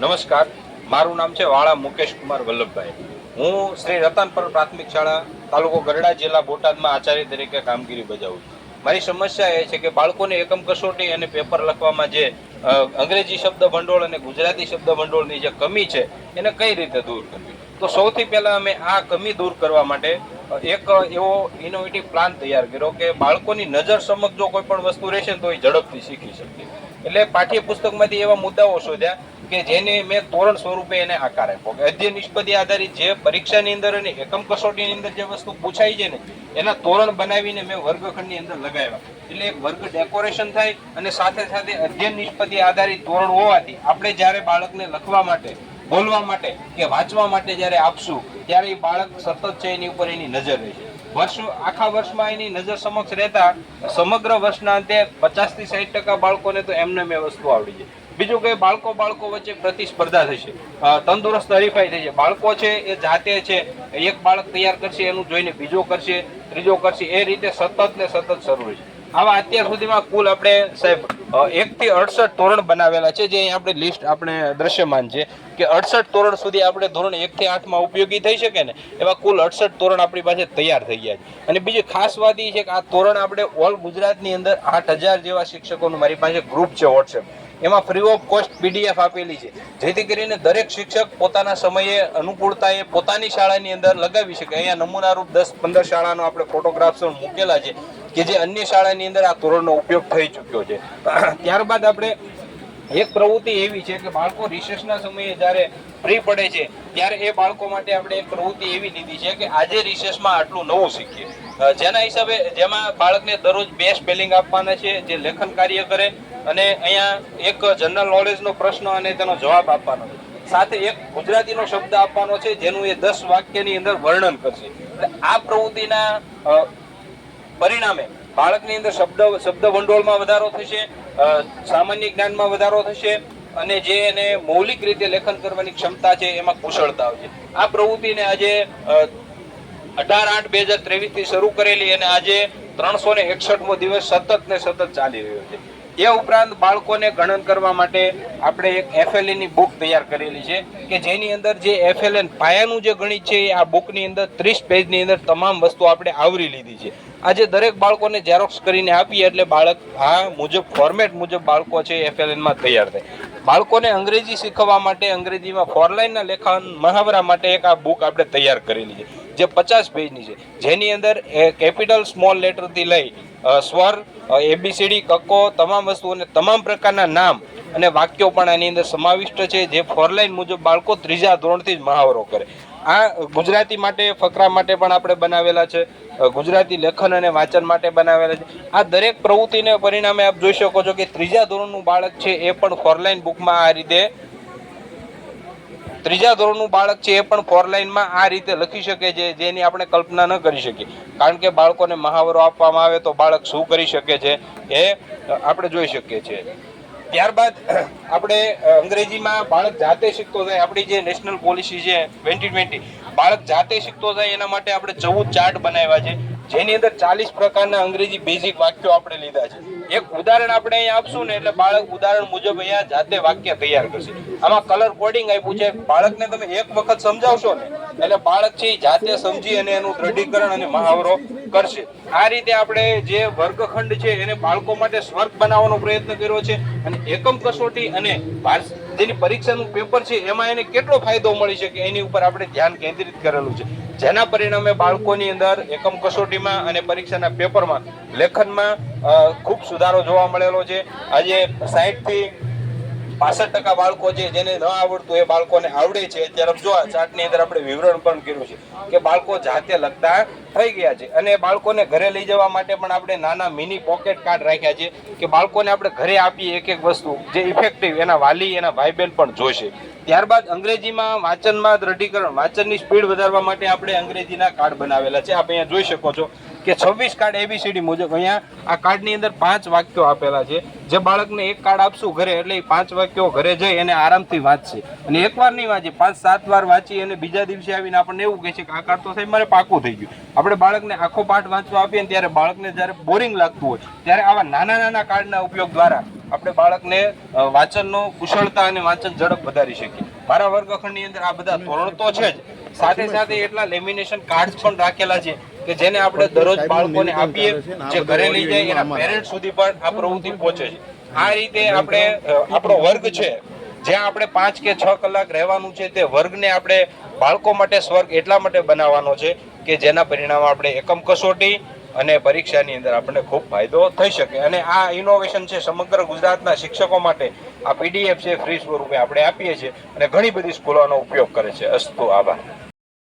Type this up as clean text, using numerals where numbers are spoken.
નમસ્કાર, મારું નામ છે વાળા મુકેશ કુમાર વલ્લભભાઈ. હું શ્રી રતનપર પ્રાથમિક શાળા તાલુકો ગરડા જિલ્લા બોટાદમાં આચાર્ય તરીકે કામગીરી બજાવું છું. મારી સમસ્યા એ છે કે બાળકોને એકમ કસોટી અને પેપર લખવામાં જે અંગ્રેજી શબ્દ ભંડોળ અને ગુજરાતી શબ્દ ભંડોળની જે કમી છે એને કઈ રીતે દૂર કરવી. તો સૌથી પહેલા અમે આ કમી દૂર કરવા માટે એક એવો ઇનોવેટિવ પ્લાન તૈયાર કર્યો કે બાળકોની નજર સમક્ષ જો કોઈ પણ વસ્તુ રહેશે તો એ ઝડપથી શીખી શકે. એટલે પાઠ્યપુસ્તકમાંથી એવા મુદ્દાઓ શોધ્યા કે જેને મેં તોરણ સ્વરૂપે એને આકાર આપ્યો કે અધ્યયન નિષ્પત્તિ આધારિત જે પરીક્ષાની અંદર અને એકમ કસોટીની અંદર જે વસ્તુ પૂછાઈ છે ને એના તોરણ બનાવીને મેં વર્ગખંડની અંદર લગાવ્યા. એટલે એક વર્ગ ડેકોરેશન થાય અને સાથે સાથે અધ્યયન નિષ્પત્તિ આધારિત તોરણ હોવાથી આપણે જ્યારે બાળકને લખવા માટે, બોલવા માટે કે વાંચવા માટે જ્યારે આપશું ત્યારે એ બાળક સતત છે એની ઉપર એની નજર રહેશે. આખા વર્ષમાં એની નજર સમક્ષ રહેતા સમગ્ર વર્ષના અંતે 50 થી 60% બાળકોને તો એમને મેં વસ્તુ આવડી જાય. બીજું કે બાળકો વચ્ચે પ્રતિસ્પર્ધા થશે, તંદુરસ્ત હરીફાઈ થશે. બાળકો છે એ જાતે છે, એક બાળક તૈયાર કરશે એનું જોઈને બીજો કરશે, ત્રીજો કરશે, એ રીતે સતત ને સતત શરૂ રહેશે. આવા અત્યાર સુધીમાં કુલ આપણે સાહેબ 1 થી 68 તોરણ બનાવેલા છે, જે અહીં આપણે લિસ્ટ આપણે દ્રશ્યમાન છે કે 68 તોરણ સુધી આપણે ધોરણ 1 થી 8 માં ઉપયોગી થઈ શકે ને એવા કુલ 68 તોરણ આપણી પાસે તૈયાર થઈ ગયા છે. અને બીજી ખાસ વાત એ છે કે આ તોરણ આપણે ઓલ ગુજરાતની અંદર 8000 જેવા શિક્ષકોનું મારી પાસે ગ્રુપ છે વોટ્સએપ, એમાં ફ્રી ઓફ કોસ્ટ PDF આપેલી છે, જેથી કરીને દરેક શિક્ષક પોતાના સમયે અનુકૂળતાએ પોતાની શાળાની અંદર લગાવી શકે. અહીંયા નમૂનારૂપ 10-15 શાળાનો આપણે ફોટોગ્રાફ્સ મૂકેલા છે કે જે અન્ય શાળાની અંદર આ તોરણનો ઉપયોગ થઈ ચૂક્યો છે. ત્યારબાદ આપણે એક પ્રવૃત્તિ એવી છે કે બાળકો રિસેસના સમયે જ્યારે ફ્રી પડે છે ત્યારે એ બાળકો માટે આપણે એક પ્રવૃત્તિ એવી લીધી છે કે આજે રિસેસમાં આટલું નવું શીખીએ, જેના હિસાબે જેમાં બાળકને દરરોજ 2 સ્પેલિંગ આપવાના છે, જે લેખન કાર્ય કરે અને અહીંયા એક જનરલ નોલેજનો પ્રશ્ન અને તેનો જવાબ આપવાનો છે. સાથે એક ગુજરાતીનો શબ્દ આપવાનો છે જેનું એ 10 વાક્યની અંદર વર્ણન કરશે. એટલે આ પ્રવૃત્તિના પરિણામે બાળકની અંદર શબ્દ ભંડોળમાં વધારો થશે, સામાન્ય જ્ઞાનમાં વધારો થશે અને જે એને મૌલિક રીતે લેખન કરવાની ક્ષમતા છે એમાં કુશળતા આવશે. આ પ્રવૃત્તિને આજે 18/8/2023 થી શરૂ કરેલી અને આજે 361મો દિવસ સતત ને સતત ચાલી રહ્યો છે. એ ઉપરાંત બાળકોને ગણન કરવા માટે આપણે એક FLN ની બુક તૈયાર કરેલી છે કે જેની અંદર જે FLN પાયાનું જે ગણિત છે એ આ બુકની અંદર 30 પેજની અંદર તમામ વસ્તુ આપણે આવરી લીધી છે. આજે દરેક બાળકોને ઝેરોક્સ કરીને આપીએ એટલે બાળક આ મુજબ ફોર્મેટ મુજબ બાળકો છે FLN માં તૈયાર થાય. બાળકોને અંગ્રેજી શીખવવા માટે અંગ્રેજીમાં 4 લાઇનના લેખન મહાવરા માટે એક આ બુક આપણે તૈયાર કરેલી છે જે 50 પેજની છે, જેની અંદર કેપિટલ સ્મોલ લેટરથી લઈ સ્વર, ABCD, કક્કો, તમામ વસ્તુઓ અને તમામ પ્રકારના નામ અને વાક્યો પણ આની અંદર સમાવિષ્ટ છે, જે 4 લાઇન મુજબ બાળકો 3જા ધોરણથી જ મહાવરો કરે. આ ગુજરાતી માટે ફકરા માટે પણ આપણે બનાવેલા છે, ગુજરાતી લેખન અને વાંચન માટે બનાવેલા છે. આ દરેક પ્રવૃત્તિને પરિણામે આપ જોઈ શકો છો કે 3જા ધોરણનું બાળક છે એ પણ 4 લાઇન બુકમાં આ રીતે 3જા ધોરણનું બાળક છે એ પણ 4 લાઇનમાં આ રીતે લખી શકે છે, જેની આપણે કલ્પના ન કરી શકીએ. કારણ કે બાળકોને મહાવરો આપવામાં આવે તો બાળક શું કરી શકે છે એ આપણે જોઈ શકીએ છીએ. ત્યારબાદ આપણે અંગ્રેજીમાં બાળક જાતે શીખતો જાય, આપણી જે નેશનલ પોલિસી છે 2020, બાળક જાતે શીખતો જાય એના માટે આપણે 14 ચાર્ટ બનાવ્યા છે, જેની અંદર 40 પ્રકારના અંગ્રેજી બેઝિક વાક્યો આપણે લીધા છે. એક ઉદાહરણ આપણે અહીંયા આપશું ને એટલે બાળક ઉદાહરણ મુજબ અહીંયા જાતે વાક્ય તૈયાર કરશે. આમાં કલર કોડિંગ આપ્યું છે, બાળકને તમે એક વખત સમજાવશો ને એટલે બાળક છે જાતે સમજી અને એનું દ્રઢીકરણ અને મહાવરો કરશે. આ રીતે આપણે જે વર્ગખંડ છે એને બાળકો માટે સ્વર્ગ બનાવવાનો પ્રયત્ન કર્યો છે અને એકમ કસોટી અને જેની પરીક્ષાનું પેપર છે એમાં એને કેટલો ફાયદો મળી શકે એની ઉપર આપણે ધ્યાન કેન્દ્રિત કરેલું છે, જેના પરિણામે બાળકોની અંદર એકમ કસોટીમાં અને પરીક્ષાના પેપરમાં લેખનમાં ખૂબ સુધારો જોવા મળેલો છે. આજે 60 થી 65% બાળકો છે જેને ન આવડતું એ બાળકોને આવડે છે. અત્યારે જો આ ચાર્ટની અંદર આપણે વિવરણ પણ કર્યું છે કે બાળકો જાતે લખતા થઈ ગયા છે. અને બાળકોને ઘરે લઈ જવા માટે પણ આપણે નાના મિની પોકેટ કાર્ડ રાખ્યા છે કે બાળકોને આપણે ઘરે આપીએ એક વસ્તુ જે ઇફેક્ટિવ એના વાલી એના ભાઈ બહેન પણ જોશે. ત્યારબાદ અંગ્રેજીમાં વાંચનમાં દ્રઢીકરણ, વાંચનની સ્પીડ વધારવા માટે આપણે અંગ્રેજીના કાર્ડ બનાવેલા છે, આપ અહીંયા જોઈ શકો છો. કે 26 કાર્ડ ABCD મુજબ અહીંયા આ કાર્ડની અંદર 5 વાક્યો આપેલા છે. જે બાળકને એક કાર્ડ આપશું ઘરે એટલે એ 5 વાક્યો ઘરે જઈ અને આરામથી વાંચશે અને એકવાર નહીં વાંચે 5-7 વાર વાંચી અને બીજા દિવસે આવીને આપણને એવું કહે છે કે આ કાર્ડ તો સાહેબ મારે પાકું થઈ ગયું. આપણે બાળકને આખો પાઠ વાંચવા આપીએ ને ત્યારે બાળકને જ્યારે બોરિંગ લાગતું હોય ત્યારે આવા નાના નાના કાર્ડના ઉપયોગ દ્વારા આપણે બાળકને વાંચનનો કુશળતા અને વાંચન ઝડપ વધારી શકીએ. મારા વર્ગખંડની અંદર આ બધા ધોરણ તો છે જ, સાથે સાથે એટલા લેમિનેશન કાર્ડ પણ રાખેલા છે કે જેને આપણે દરરોજ બાળકોને આપીએ, જે ઘરે લઈ જાય એના પેરેન્ટ સુધી પણ આ પ્રવૃત્તિ પહોંચે છે. આ રીતે આપણે આપણો વર્ગ છે જ્યાં આપણે 5 કે 6 કલાક રહેવાનું છે, તે વર્ગને આપણે બાળકો માટે સ્વર્ગ એટલા માટે બનાવવાનો છે કે જેના પરિણામે આપણે એકમ કસોટી અને પરીક્ષાની અંદર આપણને ખૂબ ફાયદો થઈ શકે. અને આ ઇનોવેશન છે સમગ્ર ગુજરાતના શિક્ષકો માટે આ PDF છે ફ્રી સ્વરૂપે આપણે આપીએ છીએ અને ઘણી બધી સ્કૂલોનો ઉપયોગ કરે છે. અસ્તુ, આભાર.